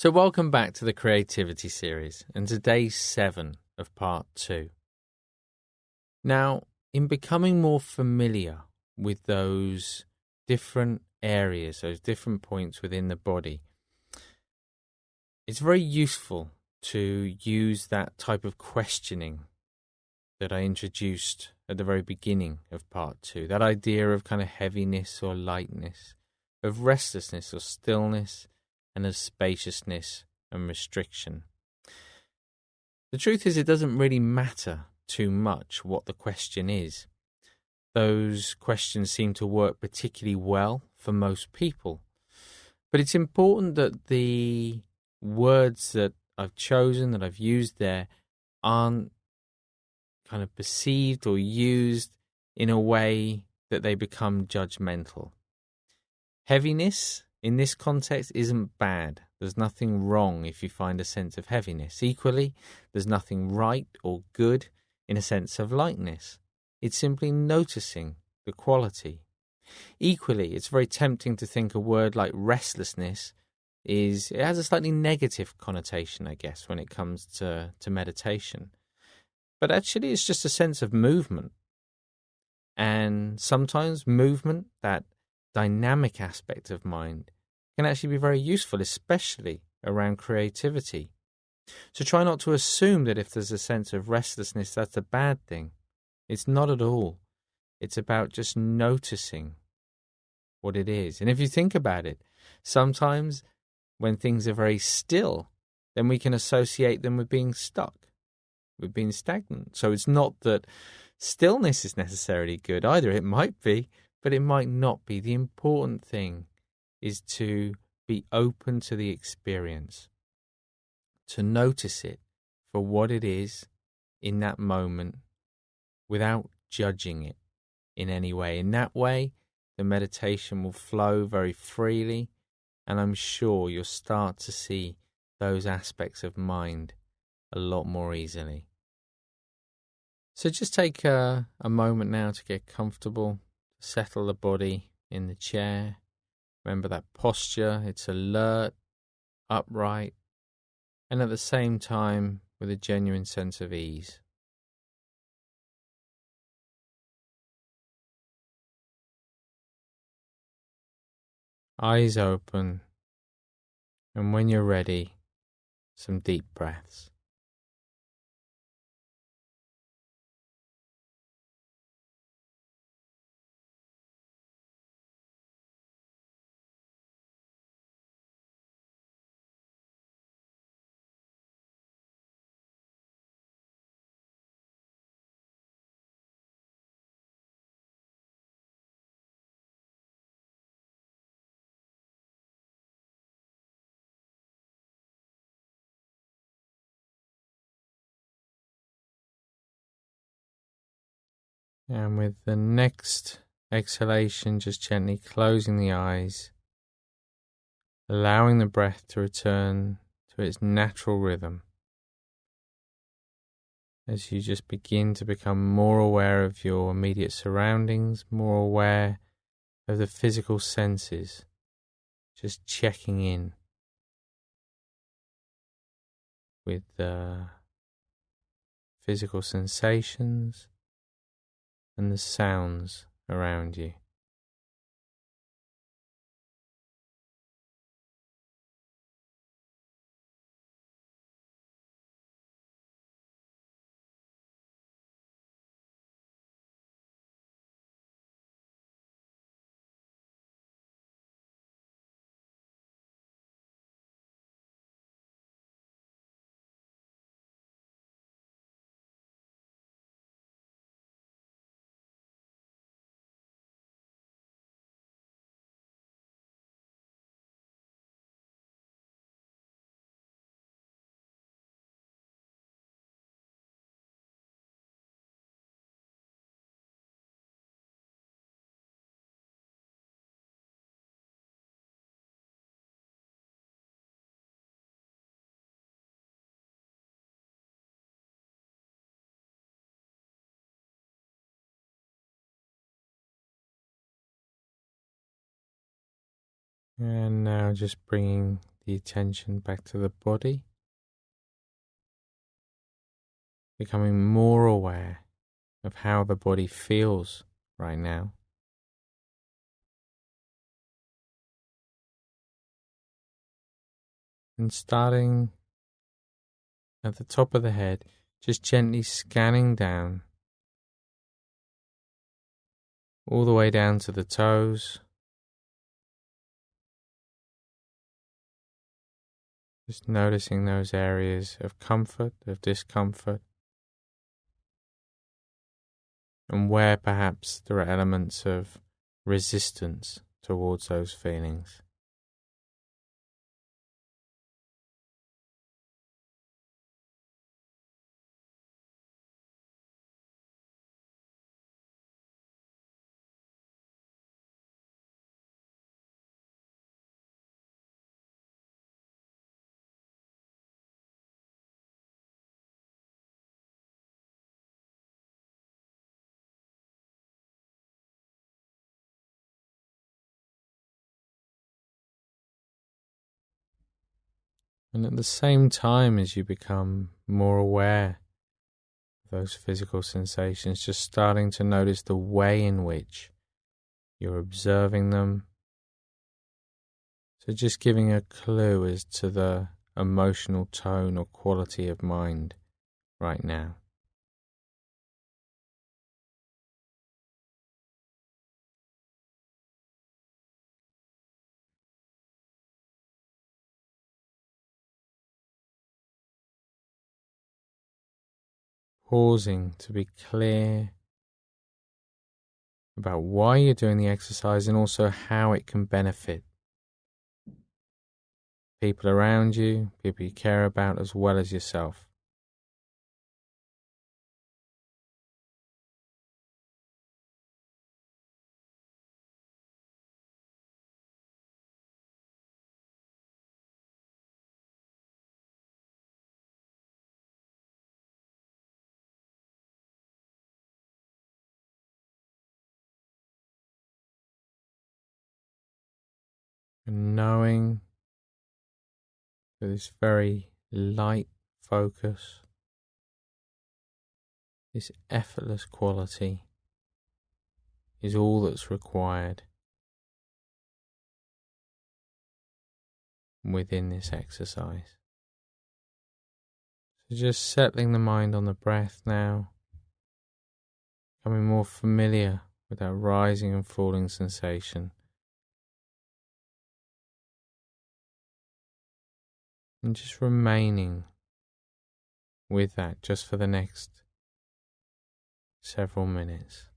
So welcome back to the Creativity Series, and today's 7 of part 2. Now, in becoming more familiar with those different areas, those different points within the body, it's very useful to use that type of questioning that I introduced at the very beginning of part 2, that idea of kind of heaviness or lightness, of restlessness or stillness, and of spaciousness and restriction. The truth is, it doesn't really matter too much what the question is. Those questions seem to work particularly well for most people. But it's important that the words that I've chosen, that I've used there, aren't kind of perceived or used in a way that they become judgmental. Heaviness in this context isn't bad. There's nothing wrong if you find a sense of heaviness. Equally, there's nothing right or good in a sense of lightness. It's simply noticing the quality. Equally, it's very tempting to think a word like restlessness it has a slightly negative connotation, I guess, when it comes to meditation. But actually, it's just a sense of movement. And sometimes movement, that dynamic aspect of mind, can actually be very useful, especially around creativity. So try not to assume that if there's a sense of restlessness, that's a bad thing. It's not at all. It's about just noticing what it is. And if you think about it, sometimes when things are very still, then we can associate them with being stuck, with being stagnant. So it's not that stillness is necessarily good either. It might be, but it might not be. The important thing is to be open to the experience, to notice it for what it is in that moment without judging it in any way. In that way, the meditation will flow very freely, and I'm sure you'll start to see those aspects of mind a lot more easily. So just take a moment now to get comfortable, settle the body in the chair. Remember that posture, it's alert, upright, and at the same time with a genuine sense of ease. Eyes open, and when you're ready, some deep breaths. And with the next exhalation, just gently closing the eyes, allowing the breath to return to its natural rhythm. As you just begin to become more aware of your immediate surroundings, more aware of the physical senses, just checking in with the physical sensations and the sounds around you. And now just bringing the attention back to the body, becoming more aware of how the body feels right now. And starting at the top of the head, just gently scanning down all the way down to the toes. Just noticing those areas of comfort, of discomfort, and where perhaps there are elements of resistance towards those feelings. And at the same time as you become more aware of those physical sensations, just starting to notice the way in which you're observing them. So just giving a clue as to the emotional tone or quality of mind right now. Pausing to be clear about why you're doing the exercise and also how it can benefit people around you, people you care about, as well as yourself. And knowing that this very light focus, this effortless quality, is all that's required within this exercise. So just settling the mind on the breath now, becoming more familiar with that rising and falling sensation. And just remaining with that just for the next several minutes.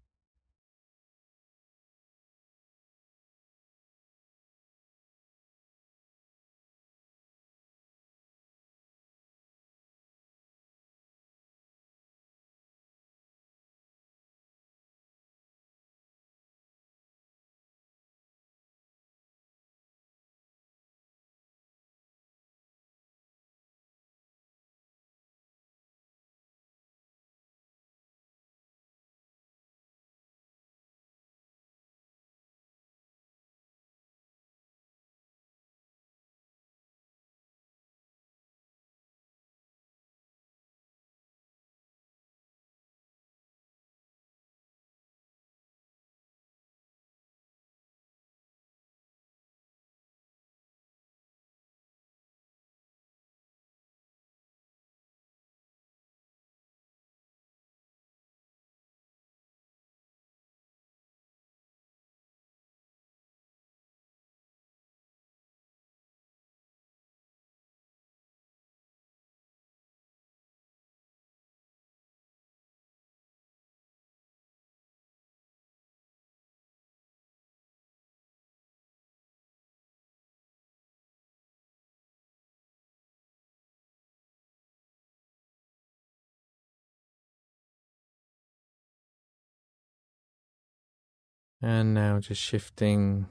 And now just shifting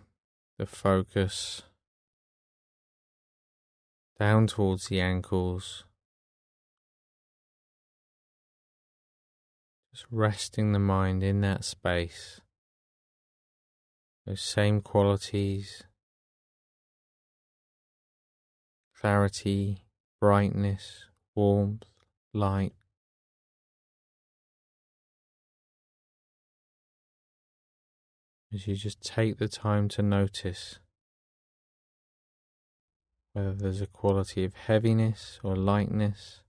the focus down towards the ankles, just resting the mind in that space. Those same qualities clarity, brightness, warmth, light. As you just take the time to notice whether there's a quality of heaviness or lightness,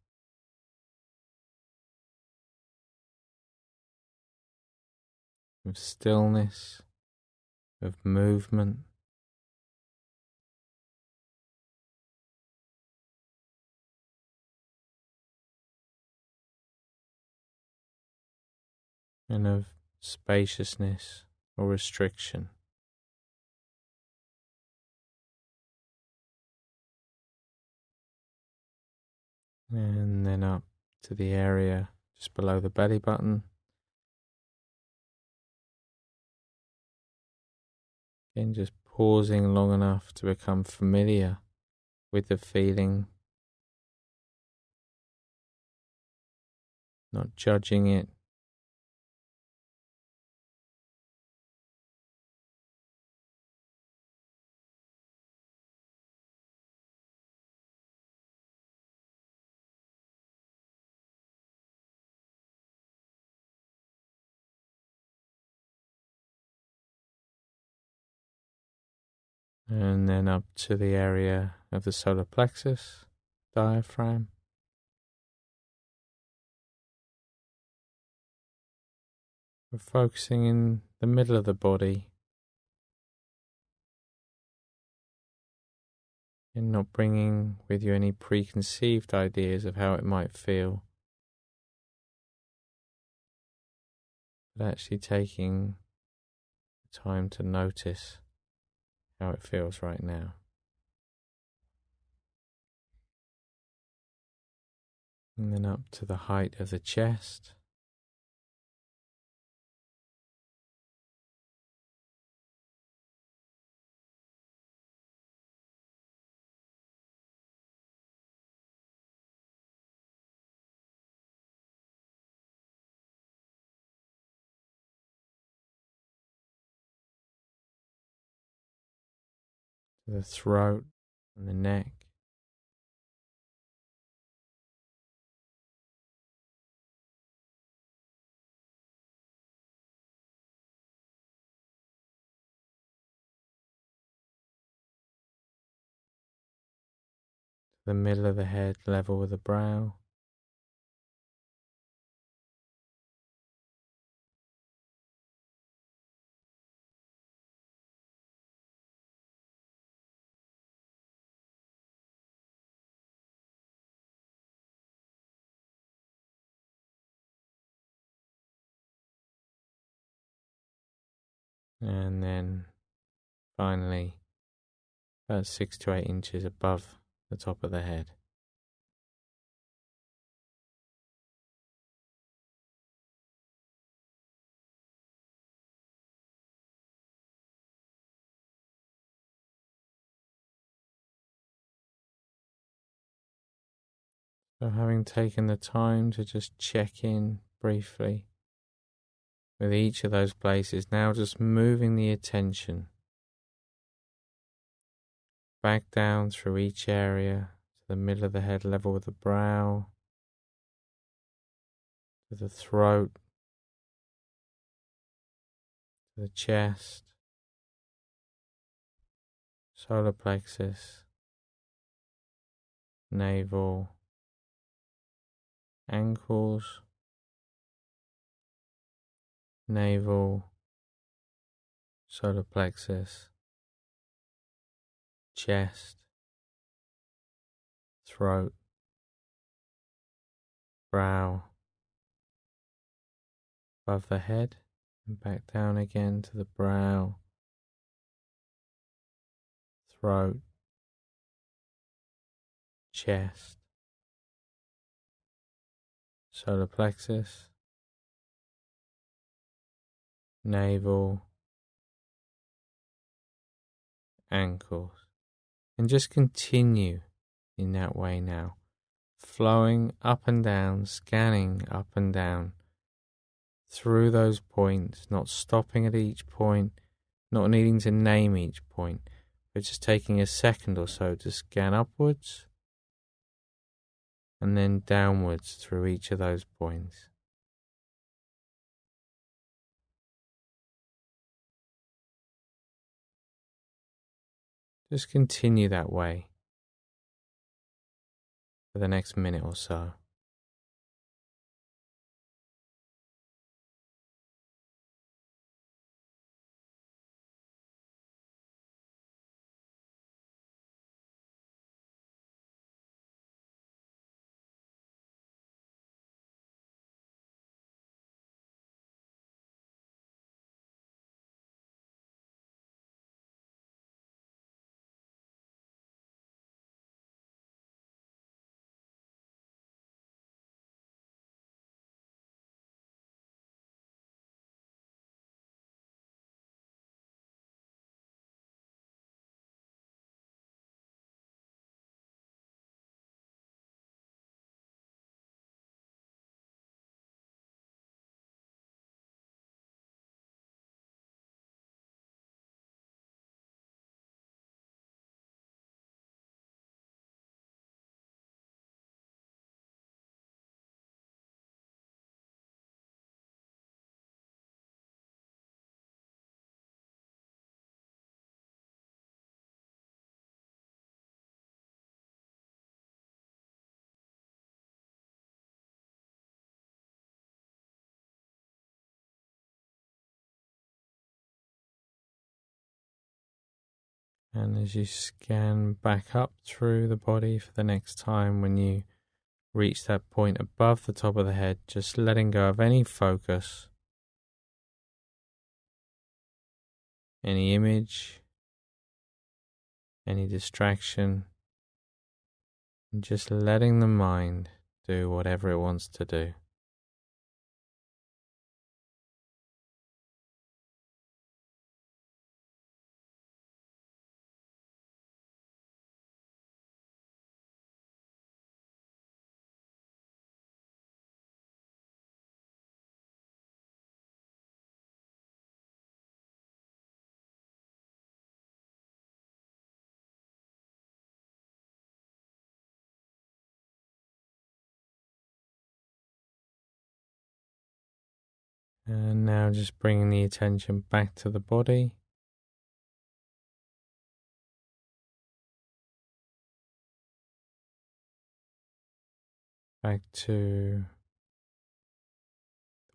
of stillness, of movement. And of spaciousness or restriction. And then up to the area just below the belly button. Again, just pausing long enough to become familiar with the feeling, not judging it. And then up to the area of the solar plexus, diaphragm. We're focusing in the middle of the body and not bringing with you any preconceived ideas of how it might feel, but actually taking time to notice how it feels right now. And then up to the height of the chest. To the throat and the neck. The middle of the head level with the brow. And then finally about 6 to 8 inches above the top of the head. So having taken the time to just check in briefly with each of those places, now just moving the attention back down through each area to the middle of the head level with the brow, to the throat, to the chest, solar plexus, navel, ankles, navel, solar plexus, chest, throat, brow, above the head, and back down again to the brow, throat, chest, solar plexus, navel, ankles. And just continue in that way now, flowing up and down, scanning up and down through those points, not stopping at each point, not needing to name each point, but just taking a second or so to scan upwards and then downwards through each of those points. Just continue that way for the next minute or so. And as you scan back up through the body for the next time, when you reach that point above the top of the head, just letting go of any focus, any image, any distraction, and just letting the mind do whatever it wants to do. And now just bringing the attention back to the body. Back to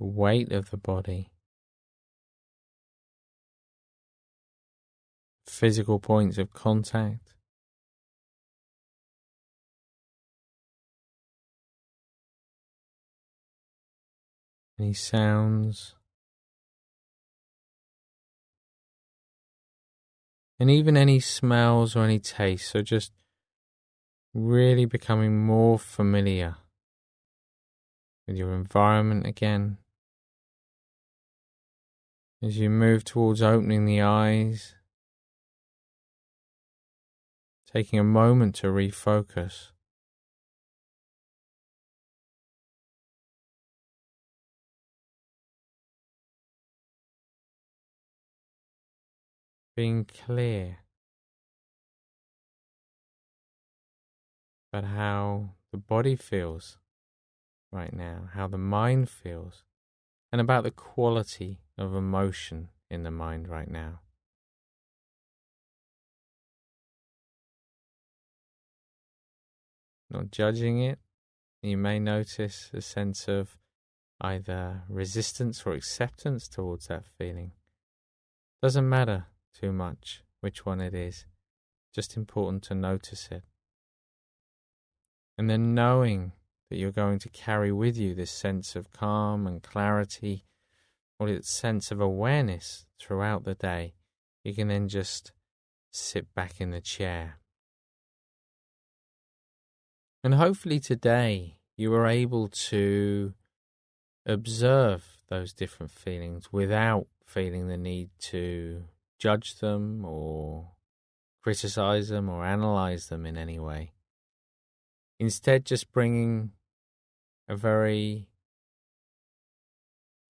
the weight of the body. Physical points of contact. Any sounds. And even any smells or any tastes. So just really becoming more familiar with your environment again. As you move towards opening the eyes, taking a moment to refocus. Being clear about how the body feels right now, how the mind feels, and about the quality of emotion in the mind right now. Not judging it, you may notice a sense of either resistance or acceptance towards that feeling. Doesn't matter too much which one it is, just important to notice it. And then knowing that you're going to carry with you this sense of calm and clarity, or this sense of awareness throughout the day, you can then just sit back in the chair. And hopefully today you were able to observe those different feelings without feeling the need to judge them or criticize them or analyze them in any way. Instead, just bringing a very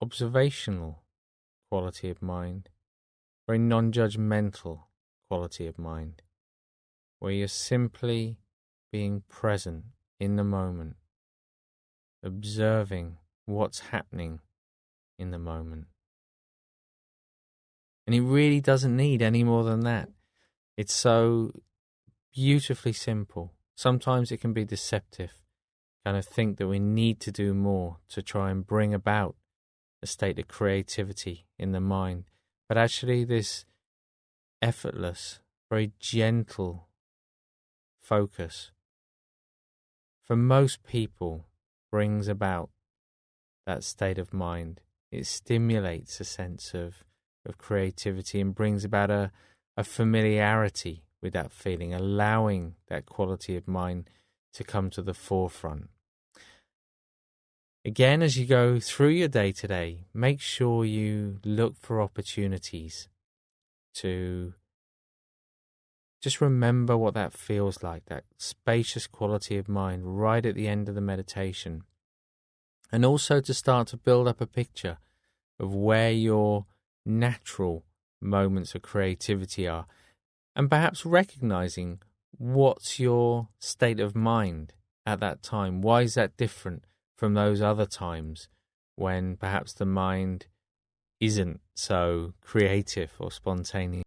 observational quality of mind, very non-judgmental quality of mind, where you're simply being present in the moment, observing what's happening in the moment. And it really doesn't need any more than that. It's so beautifully simple. Sometimes it can be deceptive, kind of think that we need to do more to try and bring about a state of creativity in the mind. But actually this effortless, very gentle focus, for most people, brings about that state of mind. It stimulates a sense of creativity and brings about a familiarity with that feeling, allowing that quality of mind to come to the forefront. Again, as you go through your day today, make sure you look for opportunities to just remember what that feels like, that spacious quality of mind right at the end of the meditation. And also to start to build up a picture of where your natural moments of creativity are, and perhaps recognizing what's your state of mind at that time. Why is that different from those other times when perhaps the mind isn't so creative or spontaneous?